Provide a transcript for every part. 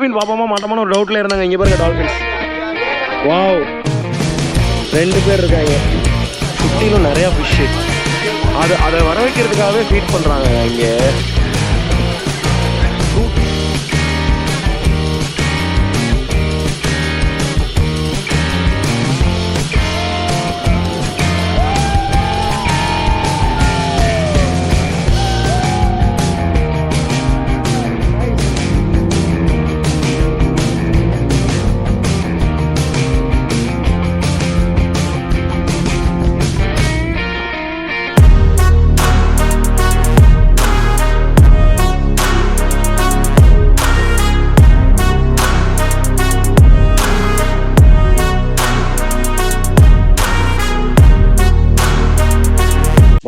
Dolphin பாப்போமா மாட்டோமான ஒரு டவுட்ல இருந்தாங்க. இங்க பாருங்க டால்ஃபின். வாவ், 2 பேர் இருக்காங்க. சுற்றிலும் நிறையா ஃபிஷ்ஷு. அதை வர வைக்கிறதுக்காகவே ஃபீட் பண்ணுறாங்க இங்கே.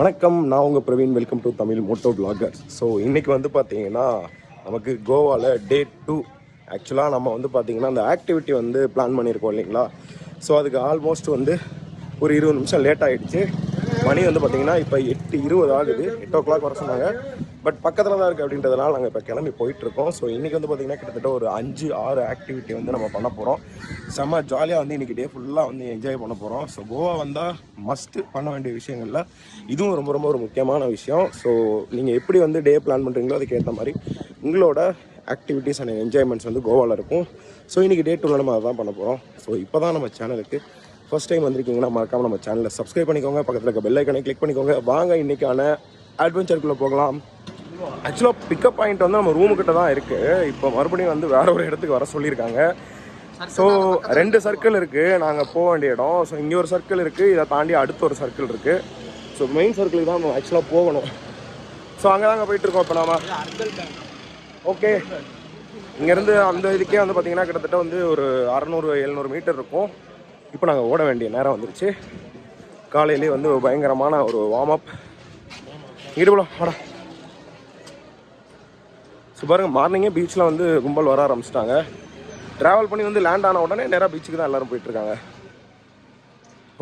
வணக்கம், நான் உங்கள் Praveen. Welcome to Tamil moto vlogger. So இன்றைக்கி வந்து பார்த்தீங்கன்னா நமக்கு கோவாவில் டே 2. ஆக்சுவலாக நம்ம வந்து பார்த்தீங்கன்னா அந்த ஆக்டிவிட்டி வந்து பிளான் பண்ணியிருக்கோம் இல்லைங்களா. ஸோ அதுக்கு ஆல்மோஸ்ட் வந்து ஒரு 20 நிமிஷம் லேட் ஆகிடுச்சு. மணி வந்து பார்த்தீங்கன்னா இப்போ 8:20 ஆகுது. 8 o'clock வர சொன்னாங்க. பட் பக்கத்தில் தான் இருக்குது அப்படின்றதுனால நாங்கள் இப்போ கிளம்பி போயிட்டுருக்கோம். ஸோ இன்றைக்கி வந்து பார்த்திங்கன்னா கிட்டத்தட்ட ஒரு 5-6 ஆக்டிவிட்டி வந்து நம்ம பண்ண போகிறோம். செம்ம ஜாலியாக வந்து இன்றைக்கி டே ஃபுல்லாக வந்து என்ஜாய் பண்ண போகிறோம். ஸோ கோவா வந்தால் மஸ்ட்டு பண்ண வேண்டிய விஷயங்களில் இதுவும் ரொம்ப ரொம்ப ஒரு முக்கியமான விஷயம். ஸோ நீங்கள் எப்படி வந்து டே பிளான் பண்ணுறீங்களோ அதுக்கேற்ற மாதிரி உங்களோட ஆக்டிவிட்டீஸ் அண்ட் என்ஜாய்மெண்ட்ஸ் வந்து கோவாவில் இருக்கும். ஸோ இன்றைக்கி டே 2ல் நம்ம அதான் பண்ண போகிறோம். ஸோ இப்போ தான் நம்ம சேனலுக்கு ஃபர்ஸ்ட் டைம் வந்திருக்கீங்கன்னா மறக்காமல் நம்ம சேனலை சப்ஸ்கிரைப் பண்ணிக்கோங்க. பக்கத்தில் இருக்க பெல் ஐக்கனை கிளிக் பண்ணிக்கோங்க. வாங்க இன்றைக்கான அட்வென்ச்சருக்குள்ளே போகலாம். ஆக்சுவலாக பிக்கப் பாயிண்ட் வந்து நம்ம ரூமுக்கிட்ட தான் இருக்குது. இப்போ மறுபடியும் வந்து வேறு ஒரு இடத்துக்கு வர சொல்லியிருக்காங்க. ஸோ 2 சர்க்கிள் இருக்குது நாங்கள் போக வேண்டிய இடம். ஸோ இங்கே ஒரு சர்க்கிள் இருக்குது, இதை தாண்டி அடுத்த ஒரு சர்க்கிள் இருக்குது. ஸோ மெயின் சர்க்கிளுக்கு தான் நம்ம ஆக்சுவலாக போகணும். ஸோ அங்கே தாங்க போயிட்டுருக்கோம் இப்போ நாம. ஓகே, இங்கேருந்து அந்த இதுக்கே வந்து பார்த்திங்கன்னா கிட்டத்தட்ட வந்து ஒரு 600-700 மீட்டர் இருக்கும். இப்போ நாங்கள் ஓட வேண்டிய நேரம் வந்துருச்சு. காலையிலே வந்து ஒரு பயங்கரமான ஒரு வார்ம் அப். இடுபலாம் வாடா. ஸோ பாருங்கள், மார்னிங்கே பீச்சில் வந்து கும்பல் வர ஆரம்பிச்சிட்டாங்க. ட்ராவல் பண்ணி வந்து லேண்ட் ஆன உடனே நேராக பீச்சுக்கு தான் எல்லோரும் போயிட்டுருக்காங்க.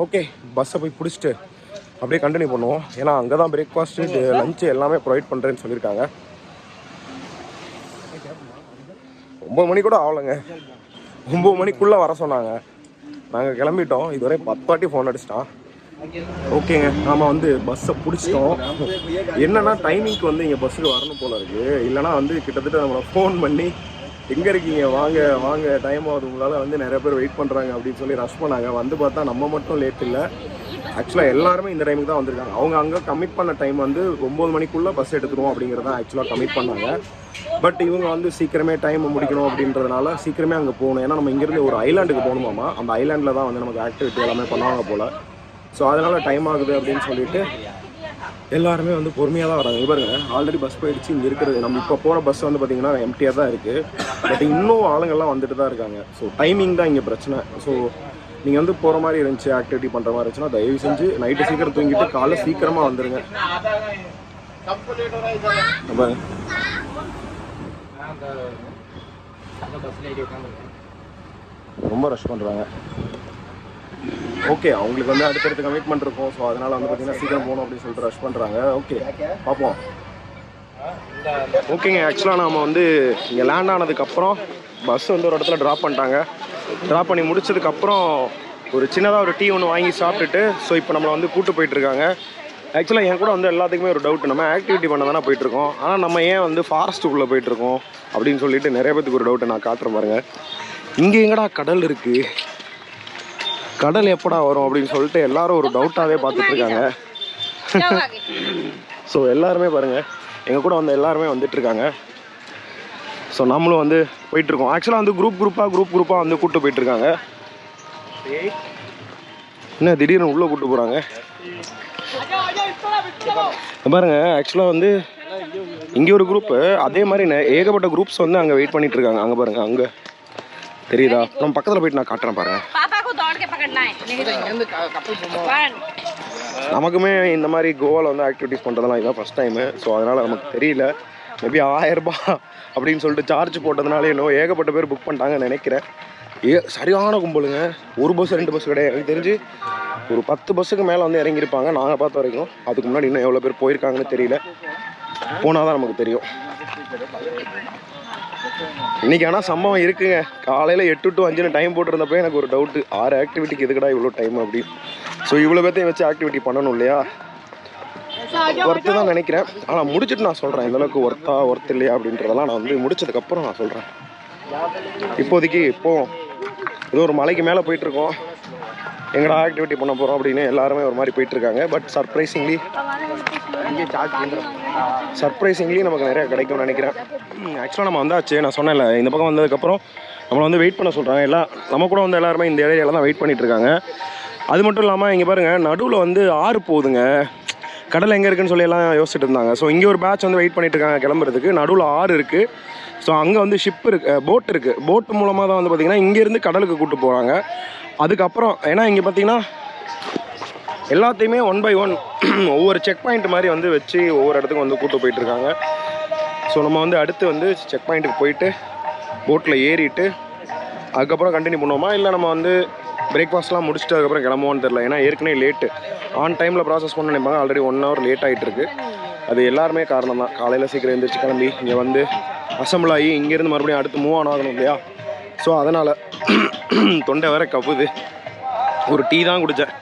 ஓகே, பஸ்ஸை போய் பிடிச்சிட்டு அப்படியே கண்டினியூ பண்ணுவோம். ஏன்னா அங்கே தான் பிரேக்ஃபாஸ்ட்டு லஞ்சு எல்லாமே ப்ரொவைட் பண்ணுறேன்னு சொல்லியிருக்காங்க. 9 மணி கூட ஆகலைங்க. 9 மணிக்குள்ளே வர சொன்னாங்க. நாங்கள் கிளம்பிட்டோம். இதுவரை 10 வாட்டி ஃபோன் அடிச்சிட்டான். ஓகேங்க, நாம் வந்து பஸ்ஸை பிடிச்சிட்டோம். என்னென்னா டைமிங்க்கு வந்து இங்கே பஸ்ஸுக்கு வரணும் போல் இருக்குது. இல்லைனா வந்து கிட்டத்தட்ட நம்மளை ஃபோன் பண்ணி எங்கே இருக்கீங்க, வாங்க வாங்க, டைம் ஆகுது, உங்களால் வந்து நிறைய பேர் வெயிட் பண்ணுறாங்க அப்படின்னு சொல்லி ரஷ் பண்ணாங்க. வந்து பார்த்தா நம்ம மட்டும் லேட் இல்லை. ஆக்சுவலாக எல்லாருமே இந்த டைமுக்கு தான் வந்திருக்காங்க. அவங்க அங்கே கமிட் பண்ண டைம் வந்து 9 மணிக்குள்ளே பஸ் எடுத்துருவோம் அப்படிங்கிறத ஆக்சுவலாக கமிட் பண்ணாங்க. பட் இவங்க வந்து சீக்கிரமே டைம் முடிக்கணும் அப்படின்றதுனால சீக்கிரமே அங்கே போகணும். ஏன்னா நம்ம இங்கேருந்து ஒரு ஐலாண்டுக்கு போகணுமாமா. அந்த ஐலாண்டில் தான் வந்து நமக்கு ஆக்டிவிட்டி எல்லாமே பண்ணுவாங்க போல். ஸோ அதனால் டைம் ஆகுது அப்படின்னு சொல்லிட்டு எல்லாருமே வந்து பொறுமையாக தான் வராங்க. பாருங்க, ஆல்ரெடி பஸ் போயிடுச்சு. இங்கே இருக்கிறது நம்ம இப்போ போகிற பஸ் வந்து பார்த்திங்கன்னா எம்டியாக தான் இருக்குது. பட் இன்னும் ஆளுங்கள்லாம் வந்துட்டு தான் இருக்காங்க. ஸோ டைமிங் தான் இங்கே பிரச்சனை. ஸோ நீங்கள் வந்து போகிற மாதிரி இருந்துச்சு, ஆக்டிவிட்டி பண்ணுற மாதிரி இருந்துச்சுன்னா தயவு செஞ்சு நைட்டு சீக்கிரம் தூங்கிட்டு காலைல சீக்கிரமாக வந்துடுங்க. ரொம்ப ரஷ் பண்ணுறாங்க. ஓகே, அவங்களுக்கு வந்து அடுத்தடுத்து கமிட்மெண்ட் இருக்கும். ஸோ அதனால் வந்து பார்த்திங்கன்னா சீக்கிரம் போகணும் அப்படின்னு சொல்லிட்டு ரஷ் பண்ணுறாங்க. ஓகே, பார்ப்போம். ஓகேங்க, ஆக்சுவலாக நாம் வந்து இங்கே லேண்ட் ஆனதுக்கப்புறம் பஸ் வந்து ஒரு இடத்துல ட்ராப் பண்ணிட்டாங்க. ட்ராப் பண்ணி முடிச்சதுக்கப்புறம் ஒரு சின்னதாக ஒரு டீ ஒன்று வாங்கி சாப்பிட்டுட்டு ஸோ இப்போ நம்மளை வந்து கூப்பிட்டு போயிட்டுருக்காங்க. ஆக்சுவலாக என் கூட வந்து எல்லாத்துக்குமே ஒரு டவுட், நம்ம ஆக்டிவிட்டி பண்ண தானே போயிட்டுருக்கோம், ஆனால் நம்ம ஏன் வந்து ஃபாரஸ்ட்டுக்குள்ளே போயிட்டுருக்கோம் அப்படின்னு சொல்லிட்டு நிறைய பேத்துக்கு ஒரு டவுட்டை நான் காட்டுறேன் பாருங்கள். இங்கே எங்கடா கடல் இருக்குது, கடல் எப்படா வரும் அப்படின்னு சொல்லிட்டு எல்லாரும் ஒரு டவுட்டாகவே பார்த்துட்ருக்காங்க. ஸோ எல்லாருமே பாருங்கள், எங்கள் கூட வந்து எல்லாருமே வந்துட்டுருக்காங்க. ஸோ நம்மளும் வந்து போயிட்டுருக்கோம். ஆக்சுவலாக வந்து குரூப்பாக வந்து கூப்பிட்டு போயிட்டுருக்காங்க. என்ன திடீர்னு உள்ளே கூப்பிட்டு போகிறாங்க பாருங்க. ஆக்சுவலாக வந்து இங்கே ஒரு குரூப்பு, அதே மாதிரி ஏகப்பட்ட குரூப்ஸ் வந்து அங்கே வெயிட் பண்ணிட்டு இருக்காங்க. அங்கே பாருங்க, அங்கே தெரியுதா? நம்ம பக்கத்தில் போயிட்டு நான் காட்டுறேன் பாருங்க. நமக்குமே இந்த மாதிரி கோவாவில் வந்து ஆக்டிவிட்டிஸ் பண்ணுறதுலாம் இதுதான் ஃபஸ்ட் டைமு. ஸோ அதனால் நமக்கு தெரியல. மேபி 1000 ரூபாய் அப்படின்னு சொல்லிட்டு சார்ஜ் போட்டதுனால இன்னும் ஏகப்பட்ட பேர் புக் பண்ணிட்டாங்கன்னு நினைக்கிறேன். சரியான கும்பலுங்க. ஒரு பஸ் 2 பஸ் கிடையாது, எனக்கு தெரிஞ்சு ஒரு 10 பஸ்ஸுக்கு மேலே வந்து இறங்கியிருப்பாங்க நாங்கள் பார்த்த வரைக்கும். அதுக்கு முன்னாடி இன்னும் எவ்வளோ பேர் போயிருக்காங்கன்னு தெரியல. போனால் தான் நமக்கு தெரியும். இன்றைக்கி ஆனால் சம்பவம் இருக்குங்க. காலையில் 8 to 5 டைம் போட்டிருந்தப்போ எனக்கு ஒரு டவுட்டு, 6 ஆக்டிவிட்டிக்கு எதுக்கடா இவ்வளோ டைம் அப்படி. ஸோ இவ்வளோ பேர்த்தையும் வச்சு ஆக்டிவிட்டி பண்ணணும் இல்லையா, ஒர்த்து தான் நினைக்கிறேன். ஆனால் முடிச்சுட்டு நான் சொல்கிறேன் எந்தளவுக்கு ஒர்த் இல்லையா அப்படின்றதெல்லாம் நான் வந்து முடிச்சதுக்கப்புறம் நான் சொல்கிறேன். இப்போதைக்கு ஏதோ ஒரு மலைக்கு மேலே போயிட்டுருக்கோம். எங்கடா ஆக்டிவிட்டி பண்ண போகிறோம் அப்படின்னு எல்லாருமே ஒரு மாதிரி போயிட்டுருக்காங்க. பட் சர்ப்ரைசிங்லி நமக்கு நிறையா கிடைக்கும்னு நினைக்கிறேன். ஆக்சுவலாக நம்ம வந்தாச்சு, நான் சொன்னேன்ல, இந்த பக்கம் வந்ததுக்கப்புறம் நம்மளை வந்து வெயிட் பண்ண சொல்கிறாங்க. எல்லாம் நம்ம கூட வந்து எல்லாருமே இந்த ஏரியாவில் தான் வெயிட் பண்ணிகிட்ருக்காங்க. அது மட்டும் இல்லாமல் இங்கே பாருங்கள், நடுவில் வந்து ஆறு போகுதுங்க. கடல் எங்கே இருக்குன்னு சொல்லி எல்லாம் யோசிச்சுட்டு இருந்தாங்க. ஸோ இங்கே ஒரு பேட்ச் வந்து வெயிட் பண்ணிட்டுருக்காங்க கிளம்புறதுக்கு. நடுவில் ஆறு இருக்குது. ஸோ அங்கே வந்து ஷிப் இருக்குது, போட் இருக்குது. போட்டு மூலமாக தான் வந்து பார்த்திங்கன்னா இங்கேருந்து கடலுக்கு கூப்பிட்டு போகிறாங்க. அதுக்கப்புறம் ஏன்னா இங்கே பார்த்திங்கன்னா எல்லாத்தையுமே 1 by 1 ஒவ்வொரு செக் பாயிண்ட் மாதிரி வந்து வச்சு ஒவ்வொரு இடத்துக்கும் வந்து கூப்பிட்டு போயிட்டுருக்காங்க. ஸோ நம்ம வந்து அடுத்து வந்து செக் பாயிண்ட்டுக்கு போயிட்டு போட்டில் ஏறிட்டு அதுக்கப்புறம் கண்டினியூ பண்ணுவோமா, இல்லை நம்ம வந்து பிரேக்ஃபாஸ்ட்லாம் முடிச்சுட்டு அதுக்கப்புறம் கிளம்புவோன்னு தெரில. ஏன்னா ஏற்கனவே லேட்டு, ஆன் டைமில் ப்ராசஸ் பண்ண நினைப்பாங்க. ஆல்ரெடி 1 hour லேட் ஆகிட்டுருக்கு. அது எல்லாருமே காரணம் தான். காலையில் சீக்கிரம் எழுந்திரிச்சு கிளம்பி இங்கே வந்து அசம்பிள் ஆகி இங்கேருந்து மறுபடியும் அடுத்து மூவ் ஆகணும் இல்லையா. ஸோ அதனால் தொண்டை வேற கவுது. ஒரு டீ தான் குடித்தேன்.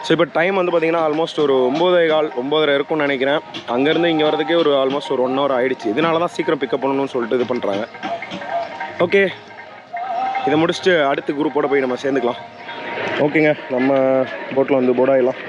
ஸோ இப்போ டைம் வந்து பார்த்திங்கன்னா ஆல்மோஸ்ட் ஒரு 9:15 9:30 இருக்கும்னு நினைக்கிறேன். அங்கேருந்து இங்கே வரதுக்கே ஒரு ஆல்மோஸ்ட் ஒரு 1 hour ஆகிடுச்சு. இதனால தான் சீக்கிரம் பிக்கப் பண்ணணும்னு சொல்லிட்டு இது பண்ணுறாங்க. ஓகே, இதை முடிச்சுட்டு அடுத்த குரூப்போடு போய் நம்ம சேர்ந்துக்கலாம். ஓகேங்க, நம்ம போட்டில் வந்து போர்டாயிடலாம்.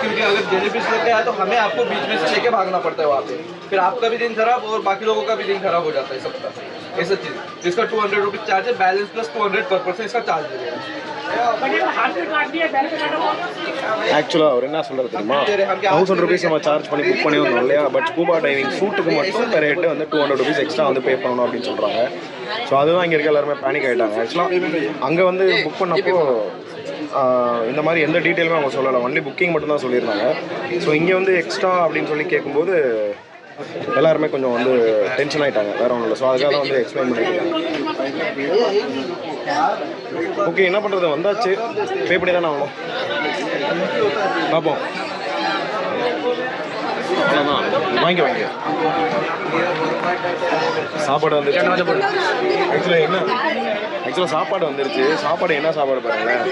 क्योंकि अगर जेलीफिश लेके आए तो हमें आपको बीच में से लेके भागना पड़ता है वहाँ पे, फिर आपका भी दिन खराब और बाकी लोगों का भी दिन खराब हो जाता है सबका। ऐसा चीज़ इसका 200 रुपीज़ चार्ज है, बैलेंस प्लस 200 पर पर्सन इसका चार्ज लगेगा। ஆக்சுவலாக அவர் என்ன சொல்கிறது தெரியுமா, 1000 rupees நம்ம சார்ஜ் பண்ணி புக் பண்ணி வந்தோம் இல்லையா. பட் ஸ்கூபா டைவிங் சூட்டுக்கு மட்டும் ரேட்டு வந்து 200 rupees எக்ஸ்ட்ரா வந்து பே பண்ணணும் அப்படின்னு சொல்கிறாங்க. ஸோ அதுதான் இங்கே இருக்க எல்லாருமே பேனிக் ஆகிட்டாங்க. ஆக்சுவலாக அங்கே வந்து புக் பண்ணப்போ இந்த மாதிரி எந்த டீட்டெயிலுமே அவங்க சொல்லலை, ஒன்லி புக்கிங் மட்டும்தான் சொல்லியிருந்தாங்க. ஸோ இங்கே வந்து எக்ஸ்ட்ரா அப்படின்னு சொல்லி கேட்கும்போது எல்லாருமே கொஞ்சம் வந்து டென்ஷன் ஆகிட்டாங்க, வேறு ஒன்றும் இல்லை. ஸோ அதுக்காக தான் வந்து எக்ஸ்பிளைன் பண்ணியிருக்காங்க. ஓகே, என்ன பண்ணுறது, வந்தாச்சு, பே பண்ணி தானே ஆகணும். பார்ப்போம், அவ்வளோதான். வாங்கி சாப்பாடு வந்துருச்சு. ஆக்சுவலாக சாப்பாடு வந்துருச்சு. சாப்பாடு என்ன சாப்பாடு பாருங்களேன்,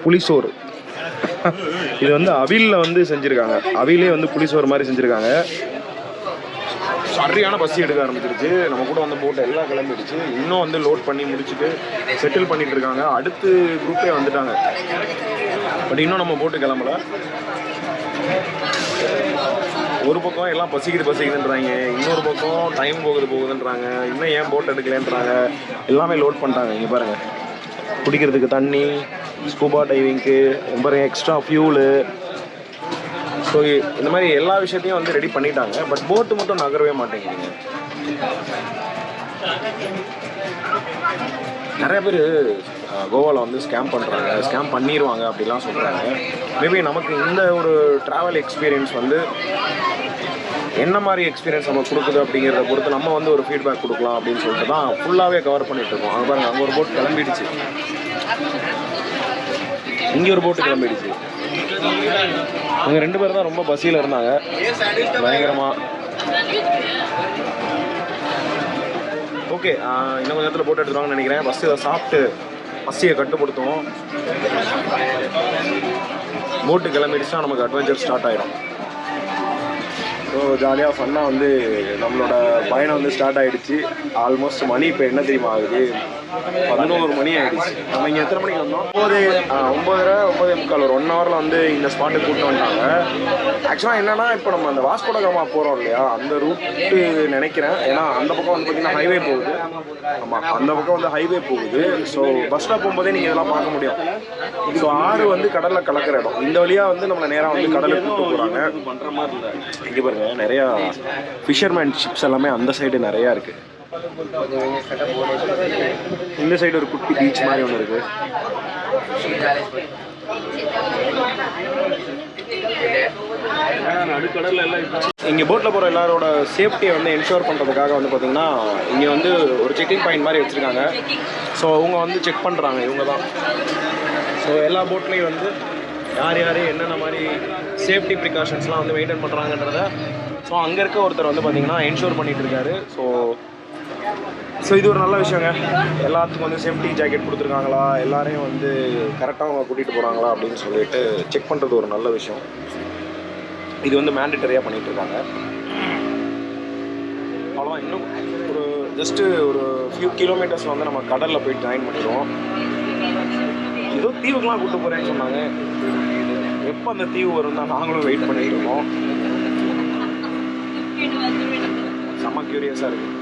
புளிசோறு. இது வந்து அவிலில் வந்து செஞ்சுருக்காங்க. அவிலே வந்து புளிசோறு மாதிரி செஞ்சுருக்காங்க. சரியான பசி எடுக்க ஆரம்பிச்சிருச்சு. நம்ம கூட வந்து போட்டு எல்லாம் கிளம்பிடுச்சு. இன்னும் வந்து லோட் பண்ணி முடிச்சுட்டு செட்டில் பண்ணிட்டு இருக்காங்க. அடுத்து குரூப்பே வந்துட்டாங்க. பட் இன்னும் நம்ம போட்டு கிளம்பல. ஒரு பக்கம் எல்லாம் பசிக்குதுன்றாங்க, இன்னொரு பக்கம் டைம் போகுதுன்றாங்க, இன்னும் ஏன் போட் எடுக்கலன்றாங்க. எல்லாமே லோட் பண்ணிட்டாங்க. இங்கே பாருங்கள், குடிக்கிறதுக்கு தண்ணி, ஸ்கூபா டைவிங்க்கு பாருங்கள், எக்ஸ்ட்ரா ஃபியூலு. ஸோ இந்த மாதிரி எல்லா விஷயத்தையும் வந்து ரெடி பண்ணிட்டாங்க. பட் போட்டு மட்டும் நகரவே மாட்டேங்குது. நிறைய பேர் கோவாவில் வந்து ஸ்கேம் பண்ணுறாங்க, ஸ்கேம் பண்ணிடுவாங்க அப்படிலாம் சொல்கிறாங்க. மேபி நமக்கு இந்த ஒரு ட்ராவல் எக்ஸ்பீரியன்ஸ் வந்து என்ன மாதிரி எக்ஸ்பீரியன்ஸ் நம்ம கொடுக்குது அப்படிங்கிறத பொறுத்து நம்ம வந்து ஒரு ஃபீட்பேக் கொடுக்கலாம் அப்படின்னு சொல்லிட்டு தான் ஃபுல்லாகவே கவர் பண்ணிகிட்ருக்கோம். அங்கே பாருங்கள், அங்கே ஒரு போட் கிளம்பிடுச்சு, இங்கே ஒரு போட்டு கிளம்பிடுச்சு. அவங்க 2 பேர் தான் ரொம்ப பசியில் இருந்தாங்க பயங்கரமாக. ஓகே, இன்னும் கொஞ்சம் நேரத்தில் போட்டு எடுத்துருவாங்கன்னு நினைக்கிறேன். ஃபஸ்ட்டு இதை சாப்பிட்டு பசியை கட்டுப்படுத்துவோம். போட்டு கிளம்பிடுச்சுன்னா நமக்கு அட்வென்ச்சர் ஸ்டார்ட் ஆகிடும். ஸோ ஜாலியாக ஃபன்னாக வந்து நம்மளோட பயணம் வந்து ஸ்டார்ட் ஆகிடுச்சு. ஆல்மோஸ்ட் மணி இப்போ என்ன தெரியுமா ஆகுது, 11 மணி ஆகிடுச்சு. நம்ம இங்கே எத்தனை மணிக்கு வந்தோம், 9:30 ஒரு 1 hourல வந்து இந்த ஸ்பாட்டுக்கு கூப்பிட்டு வந்துட்டாங்க. ஆக்சுவலாக என்னென்னா, இப்போ நம்ம அந்த வாஸ்கோ ட காமா போகிறோம் இல்லையா, அந்த ரூட்டு நினைக்கிறேன். ஏன்னா அந்த பக்கம் வந்து பார்த்திங்கன்னா ஹைவே போகுது. ஆமாம், அந்த பக்கம் வந்து ஹைவே போகுது. ஸோ பஸ் ஸ்டாப் போகும்போதே நீங்கள் இதெல்லாம் பார்க்க முடியும். ஸோ ஆறு வந்து கடலில் கலக்கிற இடம். இந்த வழியாக வந்து நம்மளை நேராக வந்து கடலுக்கு கூப்பிட்டு போகிறாங்க. பண்ணுற மாதிரி இல்லை, இங்கே பாருங்க, நிறையா ஃபிஷர்மேன் ஷிப்ஸ் எல்லாமே அந்த சைடு நிறையா இருக்குது. இந்த சைடு ஒரு குட்டி பீச் மாதிரி ஒன்று இருக்குது. இங்கே போட்டில் போகிற எல்லாரோட சேஃப்டியை வந்து என்ஷூர் பண்ணுறதுக்காக வந்து பார்த்திங்கன்னா இங்கே வந்து ஒரு செக்கிங் பாயிண்ட் மாதிரி வச்சுருக்காங்க. ஸோ அவங்க வந்து செக் பண்ணுறாங்க, இவங்க தான். ஸோ எல்லா போட்லேயும் வந்து யார் யார் என்னென்ன மாதிரி சேஃப்டி ப்ரிகாஷன்ஸ்லாம் வந்து மெயின்டைன் பண்ணுறாங்கன்றத ஸோ அங்கே இருக்க ஒருத்தர் வந்து பார்த்திங்கன்னா என்ஷூர் பண்ணிகிட்டு இருக்காரு. ஸோ இது ஒரு நல்ல விஷயங்க. எல்லாத்துக்கும் வந்து சேஃப்டி ஜாக்கெட் கொடுத்துருக்காங்களா, எல்லாரையும் வந்து கரெக்டாக அவங்க கூட்டிகிட்டு போகிறாங்களா அப்படின்னு சொல்லிட்டு செக் பண்ணுறது ஒரு நல்ல விஷயம். இது வந்து மேண்டேட்டரியாக பண்ணிகிட்ருக்காங்க. அவ்வளோதான். இன்னும் ஒரு ஜஸ்ட்டு ஒரு ஃபியூ கிலோமீட்டர்ஸில் வந்து நம்ம கடலில் போய் ஜாயின் பண்ணிடுவோம். ஏதோ தீவுக்கெலாம் கூப்பிட்டு போகிறேன்னு சொன்னாங்க. எப்போ அந்த தீவு வரும் தான் நாங்களும் வெயிட் பண்ணிட்டு இருக்கோம். செம்ம க்யூரியஸாக இருக்குது.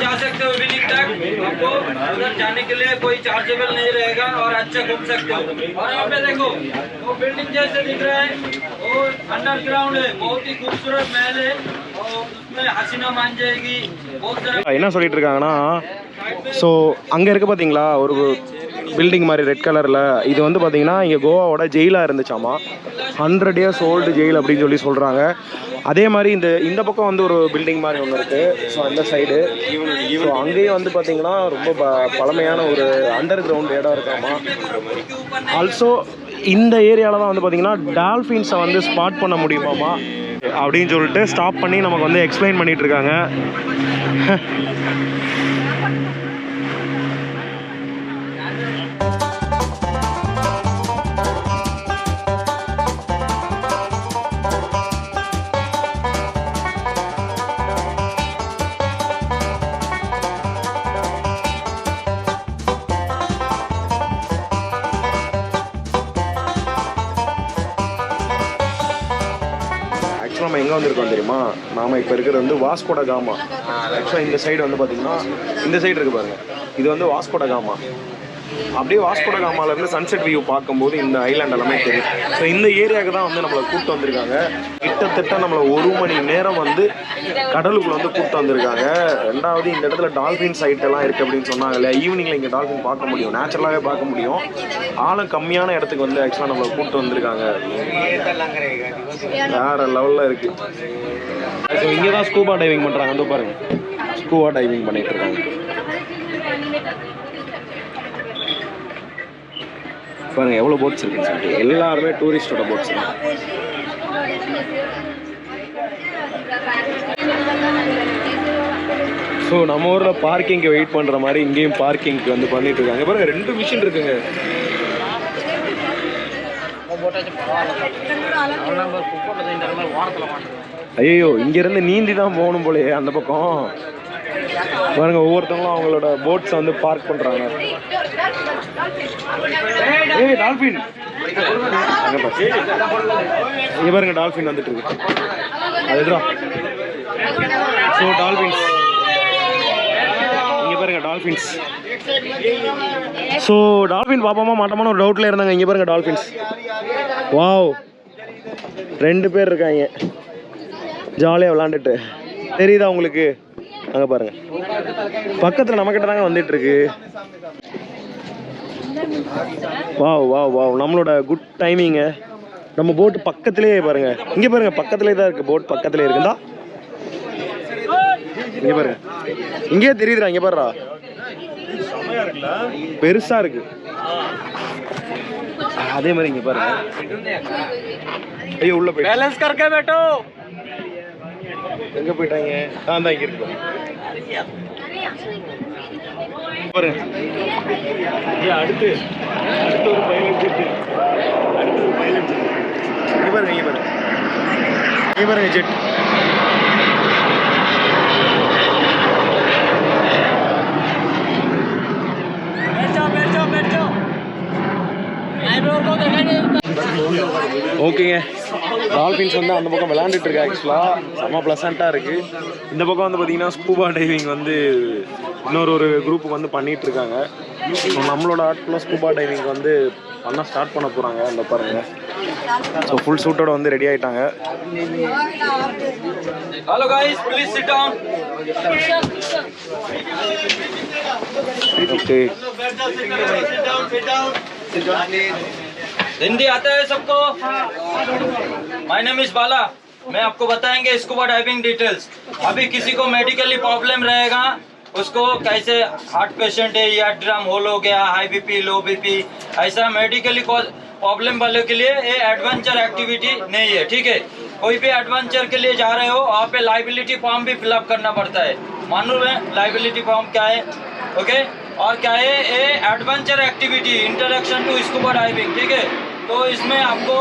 जा सकते हो बिल्डिंग तक, आपको उधर जाने के लिए कोई चार्जेबल नहीं रहेगा और अच्छा घूम सकते हो। और यहाँ पे देखो वो बिल्डिंग जैसे दिख रहा है, वो अंडरग्राउंड है, बहुत ही खूबसूरत महल है और उसमें हसीना मान जाएगी बहुत सारा। என்ன சொல்லிட்டு இருக்காங்கன்னா, ஸோ அங்கே இருக்க பார்த்தீங்களா ஒரு பில்டிங் மாதிரி ரெட் கலரில், இது வந்து பார்த்தீங்கன்னா இங்கே கோவாவோட ஜெயிலாக இருந்துச்சாமா. 100 years ஓல்டு ஜெயில் அப்படின்னு சொல்கிறாங்க. அதே மாதிரி இந்த பக்கம் வந்து ஒரு பில்டிங் மாதிரி ஒன்று இருக்குது. ஸோ அந்த சைடு ஸோ அங்கேயும் வந்து பார்த்திங்கன்னா ரொம்ப பழமையான ஒரு அண்டர் கிரவுண்ட் இடம் இருக்காமா. ஆல்சோ இந்த ஏரியாவில் தான் வந்து பார்த்திங்கன்னா டால்ஃபின்ஸை வந்து ஸ்பாட் பண்ண முடியுமாமா அப்படின்னு சொல்லிட்டு ஸ்டாப் பண்ணி நமக்கு வந்து எக்ஸ்பிளைன் பண்ணிகிட்டு இருக்காங்க. நம்ம எங்கே வந்திருக்கோம் தெரியுமா? நாம் இப்போ இருக்கிறது வந்து வாஸ்கோ ட காமா. ஆக்சுவலாக இந்த சைடு வந்து பார்த்திங்கன்னா இந்த சைடு இருக்குது பாருங்கள், இது வந்து வாஸ்கோ ட காமா. அப்படியே வாஸ்கோ ட காமாலேருந்து சன்செட் வியூ பார்க்கும்போது இந்த ஐலாண்ட் எல்லாமே தெரியும். ஸோ இந்த ஏரியாவுக்கு தான் வந்து நம்மளை கூப்பிட்டு வந்திருக்காங்க. கிட்டத்தட்ட நம்மளை 1 மணி நேரம் வந்து கடலுக்குள்ளே வந்து கூப்பிட்டு வந்திருக்காங்க. ரெண்டாவது இந்த இடத்துல டால்ஃபின் சைட்டெல்லாம் இருக்குது அப்படின்னு சொன்னாங்க இல்லையா. ஈவினிங்கில் இங்கே டால்ஃபின் பார்க்க முடியும், நேச்சுரலாகவே பார்க்க முடியும். ஆழம் கம்மியான இடத்துக்கு வந்து ஆக்சுவலாக நம்மளை கூப்பிட்டு வந்திருக்காங்க. வேறு லெவலில் இருக்குது. ஸோ இங்கே தான் ஸ்கூபா டைவிங் பண்ணுறாங்க. வந்து பாருங்கள், ஸ்கூபா டைவிங் பண்ணிகிட்டு இருக்காங்க. பாருங்கள் எவ்வளோ போட்ஸ் இருக்குன்னு சொல்லிட்டு. எல்லாருமே டூரிஸ்டோட போட்ஸ் தான். ஸோ நம்ம ஊரில் பார்க்கிங்க்கு வெயிட் பண்ணுற மாதிரி இங்கேயும் பார்க்கிங்க்கு வந்து பண்ணிட்டு இருக்காங்க. பாருங்க 2 மிஷின் இருக்குங்க. ஐயோ, இங்கேருந்து நீந்தி தான் போகணும் போலே அந்த பக்கம். பாருங்க ஒவ்வொருத்தவங்களும் அவங்களோட போட்ஸை வந்து பார்க் பண்ணுறாங்க. ஏய் டால்ஃபின், இங்கே பாருங்க டால்ஃபின் வந்துட்டு இருக்கு. அதுதான் ஸோ டால்ஃபின்ஸ், இங்கே பாருங்க டால்ஃபின்ஸ். ஸோ டால்ஃபின் பார்ப்போமா மாட்டோமான ஒரு டவுட்டில் இருந்தாங்க. இங்கே பாருங்க டால்ஃபின்ஸ். வாவ், 2 பேர் இருக்காங்க ஜாலியாக விளாண்டுட்டு. தெரியுதா உங்களுக்கு? அங்கே பாருங்க பக்கத்தில் நம்மக்கிட்ட தாங்க வந்துட்டு இருக்கு. வாவ் வாவ் வாவ், நம்மளோட குட் டைமிங்க. நம்ம போட்டு பக்கத்துலேயே பாருங்க, இங்கே பாருங்க பக்கத்துலேயே தான் இருக்குது. போட் பக்கத்துலேயே இருக்குதா, இங்கே பாருங்க, இங்கேயே தெரியுதுடா. இங்கே பாருடா, பெருசாக இருக்கு. அதே மாதிரி இங்கே பாருங்க. ஐயோ உள்ள போய் பேலன்ஸ் கர்க்கே பேட்டோ. எங்கே போயிட்டாங்க? தான் இங்கே இருக்கோம் பாருங்க. அடுத்து ஒரு பைலட் ஜெட். அடுத்து ஒரு பைலட் ஜெட். இங்கே பாருங்க, இங்கே பாருங்க, இங்கே பாருங்க ஜெட். ஓகேங்க, டால்ஃபின்ஸ் வந்து அந்த பக்கம் விளையாண்டுட்டு இருக்கு. ஆக்சுவலாக செம்ம ப்ளசண்ட்டாக இருக்குது. இந்த பக்கம் வந்து பார்த்தீங்கன்னா ஸ்கூபா டைவிங் வந்து இன்னொரு குரூப்புக்கு வந்து பண்ணிகிட்டு இருக்காங்க. நம்மளோட ஆட்களும் ஸ்கூபா டைவிங் வந்து பண்ண ஸ்டார்ட் பண்ண போகிறாங்க அந்த பாருங்கள். ஸோ ஃபுல் சூட்டோட வந்து ரெடி ஆகிட்டாங்க. Hello guys please sit down. Okay Hindi आता है सबको? माय नेम इज बाला. मैं आपको बताएंगे स्कूबा डाइविंग डिटेल्स. अभी किसी को मेडिकली प्रॉब्लम रहेगा, उसको कैसे हार्ट पेशेंट है या ड्रम होल हो गया, हाई बीपी लो बीपी, ऐसा मेडिकली प्रॉब्लम वालों के लिए ये एडवेंचर एक्टिविटी नहीं है. ठीक है, कोई भी एडवेंचर के लिए जा रहे हो वहाँ पे लाइबिलिटी फॉर्म भी फिलअप करना पड़ता है. मालूम है लाइबिलिटी फॉर्म क्या है? ओके. और क्या है ये adventure activity introduction to scuba diving. ठीक है, तो इसमें आपको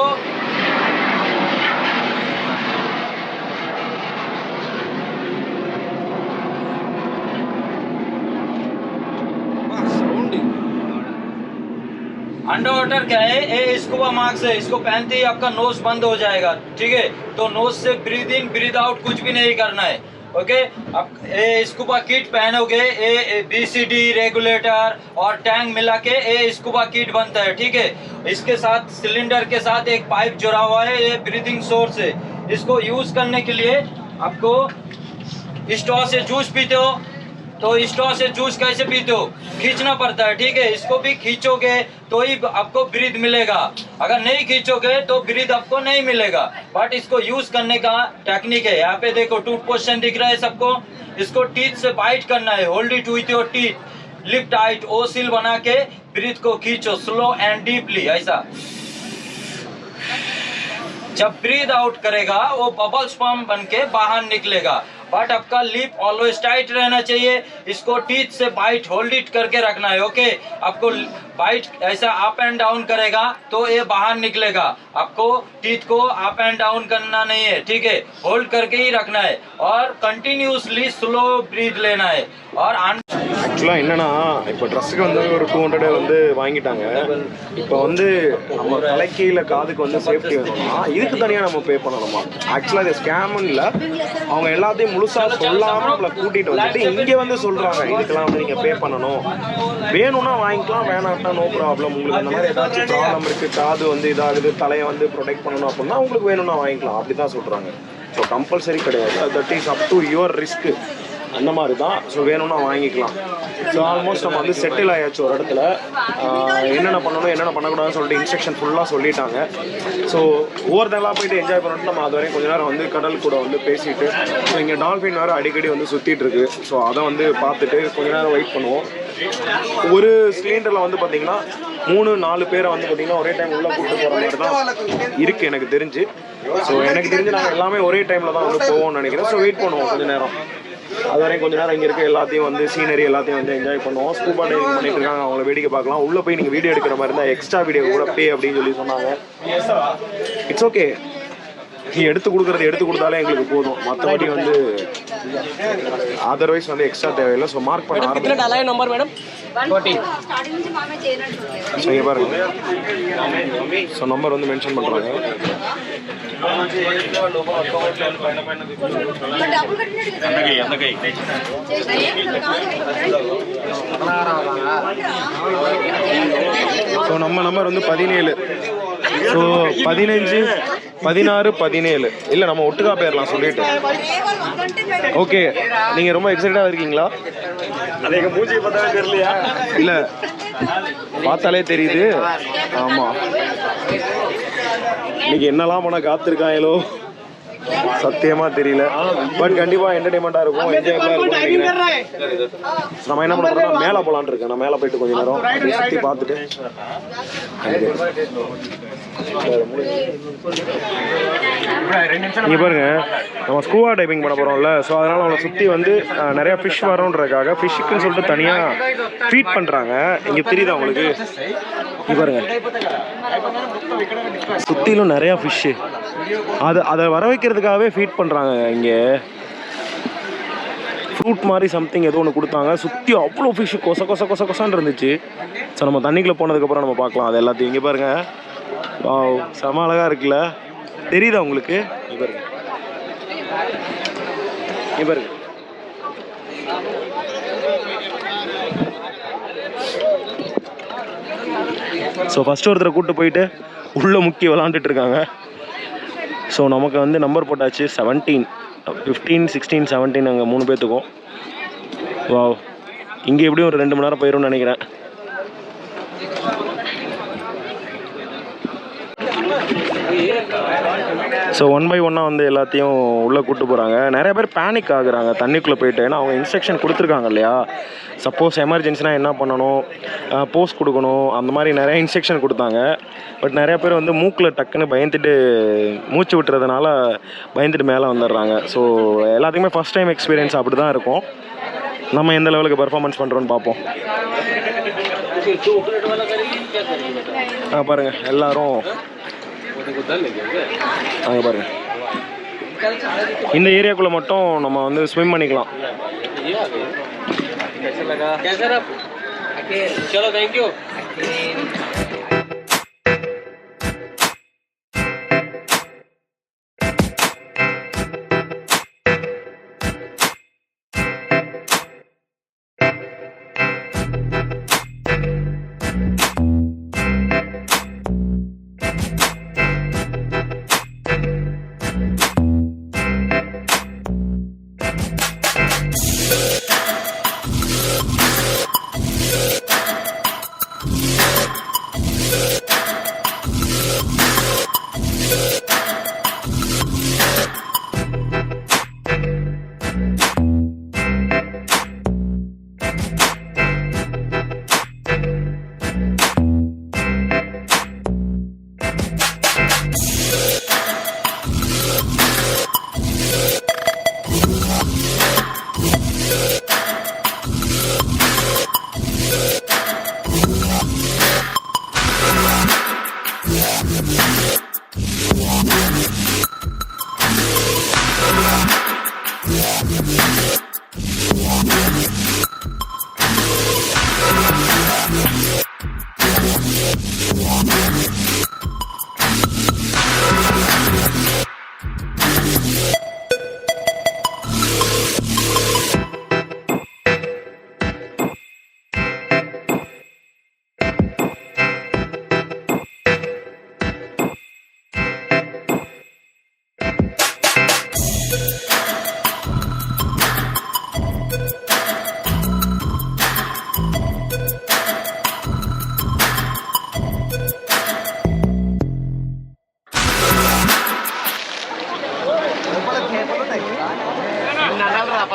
अंडर वाटर क्या है, ये स्कूबा मास्क है, इसको पहनते ही आपका नोज बंद हो जाएगा. ठीक है, तो नोज से ब्रीद इन ब्रीद आउट कुछ भी नहीं करना है. ओके. अब ये स्कूबा किट पहनोगे, ये BCD रेगुलेटर और टैंक मिला के ये स्कूबा किट बनता है. ठीक है, इसके साथ सिलेंडर के साथ एक पाइप जुड़ा हुआ है, ये ब्रीदिंग सोर्स है. इसको यूज करने के लिए आपको स्ट्रॉ से जूस पीते हो तो स्ट्रॉ से जूस कैसे पीते हो, खींचना पड़ता है. ठीक है, इसको भी खींचोगे तो ही आपको ब्रीद मिलेगा, अगर नहीं खींचोगे तो ब्रीद आपको नहीं मिलेगा. बट इसको यूज करने का टेक्निक है. यहाँ पे देखो टूथ पोजिशन दिख रहा है सबको. इसको टीथ से बाइट करना है, hold it with your teeth, lip tight, O seal बना के ब्रीद को खींचो स्लो एंड डीपली. ऐसा जब ब्रीद आउट करेगा वो बबल्स फॉर्म बन के बाहर निकलेगा. बट आपका लिप ऑलवेज टाइट रहना चाहिए. इसको टीथ से बाइट होल्ड इट करके रखना है. ओके, आपको बाइट ऐसा अप एंड डाउन करेगा तो ये बाहर निकलेगा. आपको टीथ को अप एंड डाउन करना नहीं है. ठीक है, होल्ड करके ही रखना है और कंटिन्यूसली स्लो ब्रीथ लेना है. और ஆக்சுவலாக என்னன்னா இப்போ ட்ரெஸ்ஸுக்கு வந்து ஒரு 200 வந்து வாங்கிட்டாங்க. இப்போ வந்து நம்ம தலைக்கு இல்லை காதுக்கு வந்து சேஃப்டி வேணும்னா இதுக்கு தனியாக நம்ம பே பண்ணணுமா? ஆக்சுவலாக இது ஸ்கேமுன்னு இல்லை, அவங்க எல்லாத்தையும் முழுசாக சொல்லாமல் நம்மளை கூட்டிகிட்டு வந்துட்டு இங்கே வந்து சொல்கிறாங்க இதுக்கெல்லாம் வந்து நீங்கள் பே பண்ணணும், வேணும்னா வாங்கிக்கலாம், வேணாம்னா நோ ப்ராப்ளம். உங்களுக்கு இந்த மாதிரி ஏதாச்சும் ப்ராப்ளம் இருக்குது, காது வந்து இதாகுது, தலையை வந்து ப்ரொடெக்ட் பண்ணணும் அப்படின்னா உங்களுக்கு வேணும்னா வாங்கிக்கலாம், அப்படி தான் சொல்கிறாங்க. ஸோ கம்பல்சரி கிடையாது, that is up to your risk, அந்த மாதிரி தான். ஸோ வேணும்னா வாங்கிக்கலாம். ஸோ ஆல்மோஸ்ட் நம்ம வந்து செட்டில் ஆயாச்சு ஒரு இடத்துல. என்னென்ன பண்ணணும் என்னென்ன பண்ணக்கூடாதுன்னு சொல்லிட்டு இன்ஸ்ட்ரக்ஷன் ஃபுல்லாக சொல்லிட்டாங்க. ஸோ ஒவ்வொருத்தெல்லாம் போயிட்டு என்ஜாய் பண்ணிட்டு நம்ம அது வரைக்கும் கொஞ்சம் நேரம் வந்து கடல் கூட வந்து பேசிட்டு, ஸோ இங்கே டால்ஃபின் வேறு அடிக்கடி வந்து சுற்றிட்டு இருக்கு. ஸோ அதை வந்து பார்த்துட்டு கொஞ்ச நேரம் வெயிட் பண்ணுவோம். ஒரு சிலிண்டரில் வந்து பார்த்தீங்கன்னா 3-4 பேரை வந்து பார்த்தீங்கன்னா ஒரே டைம் உள்ளே கூப்பிட்டு போகிற மாதிரி தான் இருக்குது எனக்கு தெரிஞ்சு. ஸோ எனக்கு தெரிஞ்சு நாங்கள் எல்லாமே ஒரே டைமில் தான் வந்து போவோம்னு நினைக்கிறேன். ஸோ வெயிட் பண்ணுவோம் கொஞ்சம் நேரம். அது வரைக்கும் கொஞ்சம் நேரம் இங்கே இருக்க எல்லாத்தையும் வந்து சீனரி எல்லாத்தையும் வந்து என்ஜாய் பண்ணுவோம். ஸ்கூபா டைவிங் பண்ணிட்டு இருக்காங்க, அவங்கள வேடிக்கை பார்க்கலாம். உள்ளே போய் நீங்கள் வீடியோ எடுக்கிற மாதிரி இருந்தால் எக்ஸ்ட்ரா வீடியோ கூட பே அப்படின்னு சொல்லி சொன்னாங்க. இட்ஸ் ஓகே, நீ எடுத்து கொடுத்தாலே எங்களுக்கு போதும், மற்றபடி வந்து அதர்வைஸ் வந்து எக்ஸ்ட்ரா தேவையில்லை. ஸோ மார்க் பண்ண ஆரம்பிச்சு நம்பர் மேடம் 40. ஸோ இங்கே பாருங்க, ஸோ நம்பர் வந்து மென்ஷன் பண்ணுறாங்க. ஸோ நம்ம நம்பர் வந்து 17. ஸோ 15, 16, 17 இல்லை நம்ம ஒட்டுக்கா போயிடலாம் சொல்லிட்டு. ஓகே, நீங்கள் ரொம்ப எக்ஸைட்டடாக இருக்கீங்களா? அது எங்கள் பூஜையை பார்த்தாலே தெரியலையா? இல்லை, பார்த்தாலே தெரியுது. ஆமாம், இன்னைக்கு என்னெல்லாம் பண்ண காத்திருக்காங்களோ சத்தியமாக தெரியல. பட் கண்டிப்பாக என்டர்டைன்மெண்ட்டாக இருக்கும், என்ஜாயபிளாக இருக்கும் நினைக்கிறேன். நம்ம என்ன பண்ண போகிறோம்னா மேலே போகலான்னு இருக்கேன். நான் மேலே போயிட்டு கொஞ்சம் நேரம் சுற்றி பார்த்துட்டு இங்கே பாருங்க, நம்ம ஸ்கூபா டைவிங் பண்ண போகிறோம்ல. ஸோ அதனால் அவங்களை சுற்றி வந்து நிறையா ஃபிஷ் வரோன்றதுக்காக ஃபிஷ்ஷுக்குன்னு சொல்லிட்டு தனியாக ஃபீட் பண்ணுறாங்க. இங்கே தெரியுதா உங்களுக்கு? இங்கே பாருங்க, சுற்றிலும் நிறையா ஃபிஷ்ஷு, அதை வர வைக்கிறதுக்காகவே ஃபீட் பண்ணுறாங்க. இங்கே ஃப்ரூட் மாதிரி சம்திங் ஏதோ ஒன்று கொடுத்தாங்க. சுற்றி அவ்வளோ ஃபிஷ்ஷு கொசான்னு இருந்துச்சு. ஸோ நம்ம தண்ணிக்குள்ளே போனதுக்கப்புறம் நம்ம பார்க்கலாம் அது எல்லாத்தையும். இங்கே பாருங்கள், வாவ், செம அழகாக இருக்குல்ல? தெரியுதா உங்களுக்கு? இங்கே பாருங்க, இங்கே பாருங்க. ஸோ ஃபஸ்ட்டு ஒருத்தரை கூப்பிட்டு போயிட்டு உள்ளே முக்கி விளாண்டுட்டு இருக்காங்க. ஸோ நமக்கு வந்து நம்பர் போட்டாச்சு 17, 15, 16, 17 அங்கே 3 பேர்த்துக்கும். வா, இங்கே எப்படியும் ஒரு 2 மணி நேரம் போயிடும்னு நினைக்கிறேன். ஸோ 1 by 1 வந்து எல்லாத்தையும் உள்ளே கூப்பிட்டு போகிறாங்க. நிறைய பேர் பேனிக் ஆகுறாங்க தண்ணிக்குள்ளே போயிட்டு. ஏன்னா அவங்க இன்ஸ்ட்ரக்ஷன் கொடுத்துருக்காங்க இல்லையா, சப்போஸ் எமர்ஜென்சினா என்ன பண்ணணும், போஸ் கொடுக்கணும், அந்த மாதிரி நிறைய இன்ஸ்ட்ரக்ஷன் கொடுத்தாங்க. பட் நிறைய பேர் வந்து மூக்கில் டக்குன்னு பயந்துட்டு மூச்சு விட்டுறதுனால பயந்துட்டு மேலே வந்துடுறாங்க. ஸோ எல்லாத்துக்குமே ஃபஸ்ட் டைம் எக்ஸ்பீரியன்ஸ் அப்படி தான் இருக்கும். நம்ம எந்த லெவலுக்கு பெர்ஃபார்மன்ஸ் பண்ணுறோன்னு பார்ப்போம். பாருங்கள் எல்லாரும் அங்கே பாருங்க, இந்த ஏரியாக்குள்ளே மட்டும் நம்ம வந்து ஸ்விம் பண்ணிக்கலாம். चलो थैंक यू.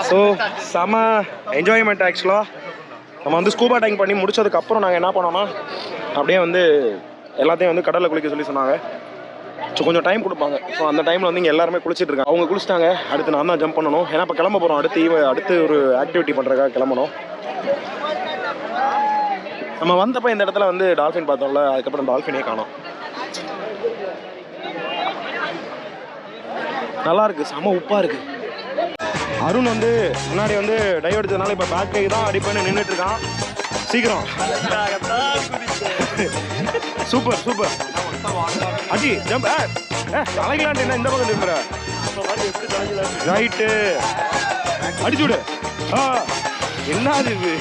ஸோ செம என்ஜாய்மெண்ட். ஆக்சுவலாக நம்ம வந்து ஸ்கூபா டைவிங் பண்ணி முடிச்சதுக்கப்புறம் நாங்கள் என்ன பண்ணோம்னா அப்படியே வந்து எல்லாத்தையும் வந்து கடலில் குளிக்க சொல்லி சொன்னாங்க. ஸோ கொஞ்சம் டைம் கொடுப்பாங்க. ஸோ அந்த டைமில் வந்து இங்கே எல்லாருமே குளிச்சுட்டு இருக்காங்க. அவங்க குளிச்சிட்டாங்க, அடுத்து நான் தான் ஜம்ப் பண்ணணும். ஏன்னா இப்போ கிளம்ப போகிறோம், அடுத்து ஒரு ஆக்டிவிட்டி பண்ணுறதுக்காக கிளம்பணும். நம்ம வந்தப்போ இந்த இடத்துல வந்து டால்ஃபின் பார்த்தோம்ல, அதுக்கப்புறம் டால்ஃபினே காணோம். நல்லா இருக்கு, செம உப்பாக இருக்கு. அருண் வந்து முன்னாடி வந்து டைவ் அடிச்சதுனால இப்போ பேக் தான் அடிப்பேன்னு நின்றுட்டு இருக்கான். சீக்கிரம் சூப்பர் சூப்பர் அடி ஜம்ப். அலைகளாண்டு என்ன இந்த பக்கம் திரும்புற, ரைட்டு அடிச்சுடு. என்ன இது?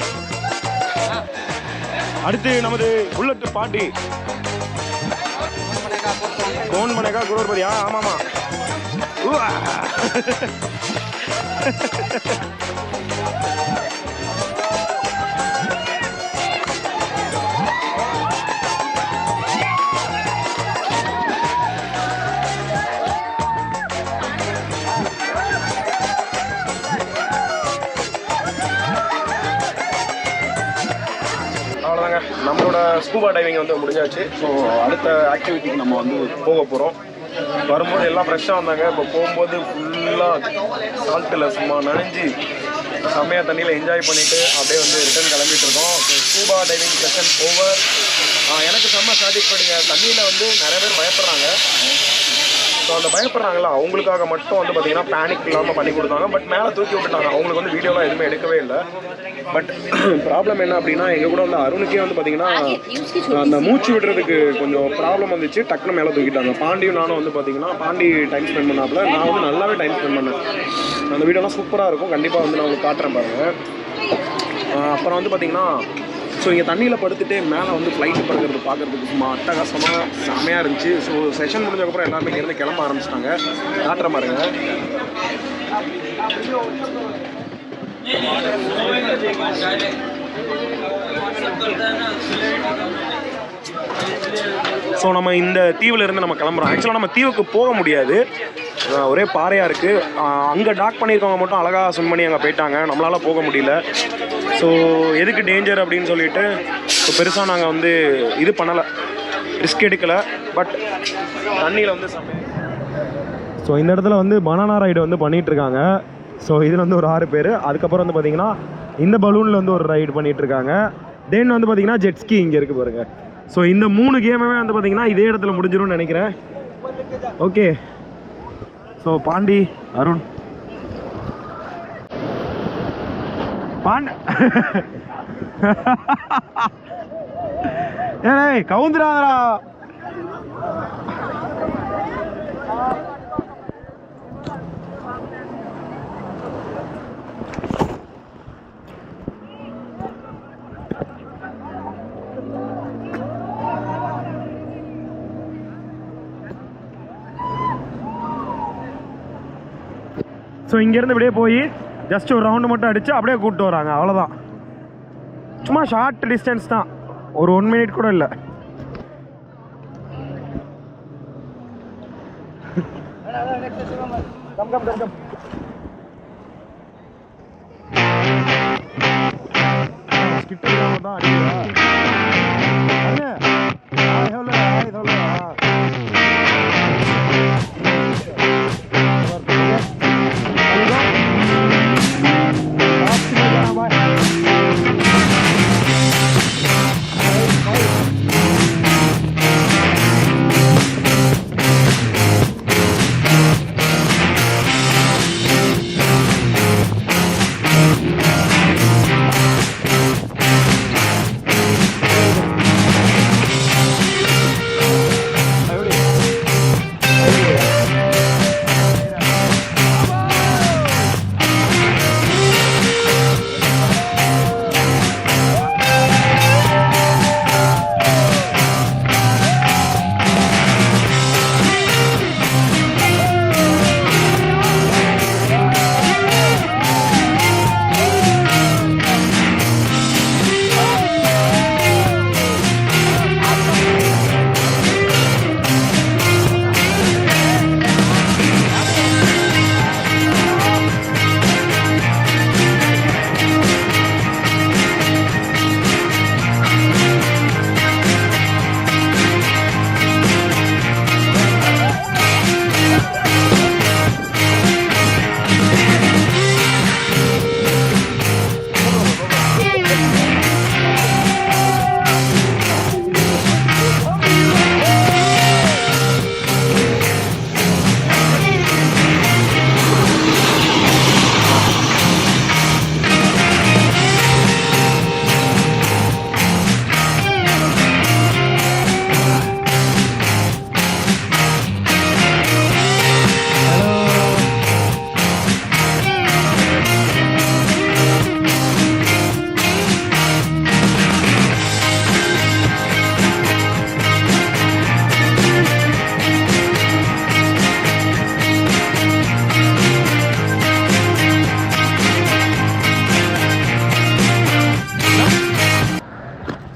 அடுத்து நமது புல்லட் பாட்டி கோன் மனைக்கா குரோர்பதியா? ஆமாமா. அவ்வளோதாங்க, நம்மளோட ஸ்கூபா டைவிங் வந்து முடிஞ்சாச்சு. ஸோ அடுத்த ஆக்டிவிட்டிக்கு நம்ம வந்து போக போகிறோம். வரும்போது எல்லாம் ஃப்ரெஷ்ஷாக வந்தாங்க. இப்போ போகும்போது ஃபுல்லாக சால்ட்டில் சும்மா நனைஞ்சி செம்மையாக தண்ணியில் என்ஜாய் பண்ணிவிட்டு அப்படியே வந்து ரிட்டர்ன் கிளம்பிட்டு இருக்கோம். Scuba diving session over. எனக்கு செம்ம சாட்டிஸ்ஃபைடுங்க. தண்ணியில் வந்து நிறைய பேர் பயப்படுறாங்க. ஸோ அந்த பயப்படுறாங்களா அவங்களுக்காக மட்டும் வந்து பார்த்தீங்கன்னா பேனிக் இல்லாமல் பண்ணி கொடுத்தாங்க. பட் மேலே தூக்கி விட்டுட்டாங்க. அவங்களுக்கு வந்து வீடியோலாம் எதுவுமே எடுக்கவே இல்லை. பட் ப்ராப்ளம் என்ன அப்படின்னா, எங்கள் கூட வந்து அருணுக்கே வந்து பார்த்தீங்கன்னா அந்த மூச்சு விடுறதுக்கு கொஞ்சம் ப்ராப்ளம் வந்துச்சு. டக்குன்னு மேலே தூக்கிட்டாங்க. பாண்டியும் நானும் வந்து பார்த்தீங்கன்னா பாண்டி டைம் ஸ்பெண்ட் பண்ணாப்புல, நான் வந்து நல்லாவே டைம் ஸ்பெண்ட் பண்ணேன். அந்த வீடியோலாம் சூப்பராக இருக்கும். கண்டிப்பாக வந்து நான் உங்களுக்கு காட்டுறேன் பாருங்கள். அப்புறம் வந்து பார்த்தீங்கன்னா ஸோ இங்கே தண்ணியில் படுத்துட்டு மேலே வந்து ஃப்ளைட்டு பறக்கிறது பார்க்குறதுக்கு சும்மா அட்டகாசமாக செம்மையாக இருந்துச்சு. ஸோ செஷன் முடிஞ்சதுக்கப்புறம் எல்லாருமே இங்கேருந்து கிளம்ப ஆரம்பிச்சிட்டாங்க. காட்டுற பாருங்க. ஸோ நம்ம இந்த தீவில் இருந்து நம்ம கிளம்புறோம். ஆக்சுவலாக நம்ம தீவுக்கு போக முடியாது, ஒரே பாறையாக இருக்குது. அங்கே டாக் பண்ணியிருக்கவங்க மட்டும் அழகாக ஸ்விம் பண்ணி அங்கே போயிட்டாங்க. நம்மளால் போக முடியல. ஸோ எதுக்கு டேஞ்சர் அப்படின்னு சொல்லிட்டு ஸோ பெருசாக நாங்கள் வந்து இது பண்ணலை, ரிஸ்க் எடுக்கலை. பட் தண்ணியில் வந்து ஸோ இந்த இடத்துல வந்து பனானா ரைடு வந்து பண்ணிகிட்ருக்காங்க. ஸோ இதில் வந்து ஒரு 6 பேர். அதுக்கப்புறம் வந்து பார்த்திங்கன்னா இந்த பலூனில் வந்து ஒரு ரைடு பண்ணிகிட்ருக்காங்க. தென் வந்து பார்த்திங்கன்னா ஜெட்ஸ்கி இங்கே இருக்குது பாருங்கள். ஸோ இந்த 3 கேமுமே வந்து பார்த்திங்கன்னா இதே இடத்துல முடிஞ்சிடும்னு நினைக்கிறேன். ஓகே, ஸோ பாண்டி, அருண், ஏய் கவுந்துராதரா. ஸோ இங்கேருந்து இப்படியே போய் ஜஸ்ட் ஒரு ரவுண்டு மட்டும் அடித்து அப்படியே கூப்பிட்டு வராங்க. அவ்வளோதான், சும்மா ஷார்ட் டிஸ்டன்ஸ் தான், ஒரு 1 மினிட் கூட இல்லை. ஸ்கிட் இல்லாமல் தான்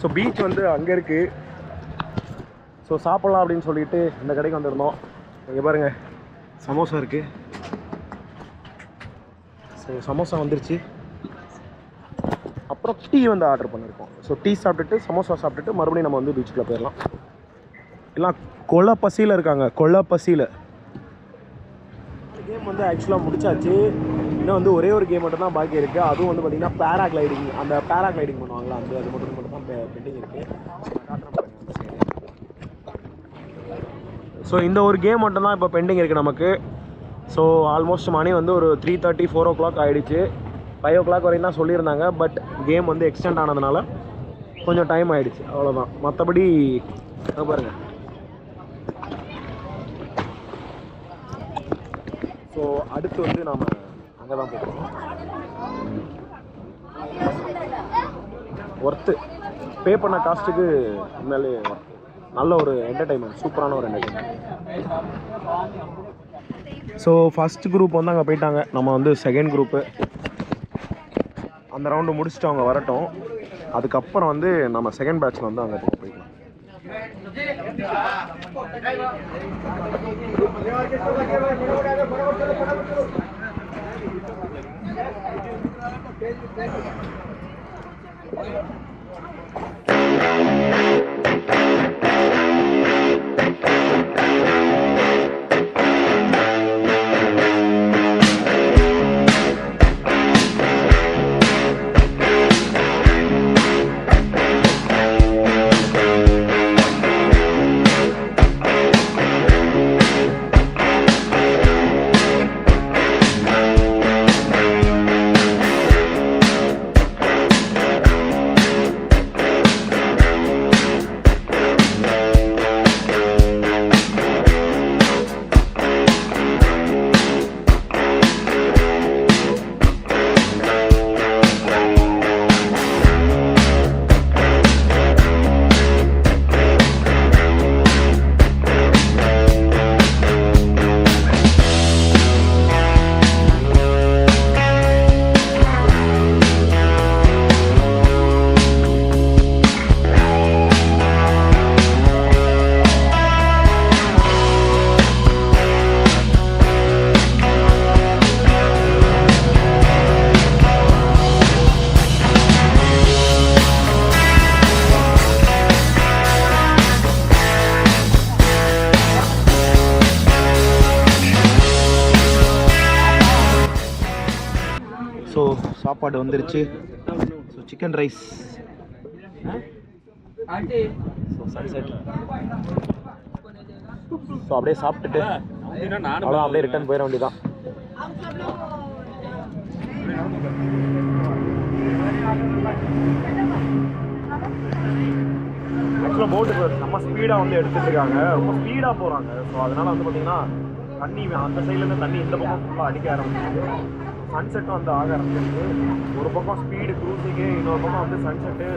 ஸோ பீச் வந்து அங்கே இருக்குது. ஸோ சாப்பிட்லாம் அப்படின்னு சொல்லிட்டு இந்த கடைக்கு வந்திருந்தோம். இங்கே பாருங்கள், சமோசா இருக்குது. ஸோ சமோசா வந்துருச்சு. அப்புறம் டீ வந்து ஆர்டர் பண்ணியிருக்கோம். ஸோ டீ சாப்பிட்டுட்டு சமோசா சாப்பிட்டுட்டு மறுபடியும் நம்ம வந்து பீச்சுக்குள்ளே போயிடலாம். எல்லாம் கொலை பசியில் இருக்காங்க, கொலை பசியில். கேம் வந்து ஆக்சுவலாக முடிச்சாச்சு. இன்னும் வந்து ஒரே ஒரு கேம் மட்டும் தான் பாக்கி இருக்குது. அதுவும் வந்து பார்த்திங்கன்னா பேராகிளைடிங். அந்த பேராகிளைடிங் பண்ணுவாங்களா, அது மட்டும் தான் பெண்டிங் இருக்குது. ஸோ இந்த ஒரு கேம் மட்டும்தான் இப்போ பெண்டிங் இருக்குது நமக்கு. ஸோ ஆல்மோஸ்ட் மணி வந்து ஒரு 3:30 4 o'clock ஆகிடுச்சு. 5 o'clock வரைக்கும் தான் சொல்லியிருந்தாங்க. பட் கேம் வந்து எக்ஸ்டெண்ட் ஆனதுனால கொஞ்சம் டைம் ஆகிடுச்சு, அவ்வளோதான். மற்றபடி பாருங்கள். ஸோ அடுத்து வந்து நாம் அங்கே தான் போகிறோம். ஒர்த்து பே பண்ண காஸ்ட்டுக்கு உண்மையிலே நல்ல ஒரு என்டர்டைன்மெண்ட், சூப்பரான ஒரு என்டர்டைன்மெண்ட். ஸோ ஃபஸ்ட் குரூப் வந்து அங்கே போயிட்டாங்க. நம்ம வந்து செகண்ட் குரூப்பு அந்த ரவுண்டு முடிச்சுட்டு அவங்க வரட்டும். அதுக்கப்புறம் வந்து நம்ம செகண்ட் பேட்சில் வந்து அங்கே போய்க்கலாம். ஸோ சாப்பாடு வந்துருச்சு. So chicken rice, so sunset. So அப்படியே சாப்பிட்டுட்டு அவ்வளோ அப்படியே ரிட்டர்ன் போயிட வேண்டியதான். ஆக்சுவலாக போட்டு நம்ம ஸ்பீடாக வந்து எடுத்துகிட்டு இருக்காங்க, ரொம்ப ஸ்பீடாக போகிறாங்க. ஸோ அதனால் வந்து பார்த்திங்கன்னா தண்ணி அந்த சைட்லேருந்து தண்ணி இந்த பக்கம் ஃபுல்லாக அடிக்க ஆரம்பிச்சிருக்கு. சன்செட்டும் வந்து ஆக ஆரம்பிச்சிருக்கு. ஒரு பக்கம் ஸ்பீடு க்ரூசிங்கு, இன்னொரு பக்கம் வந்து சன்செட்டு.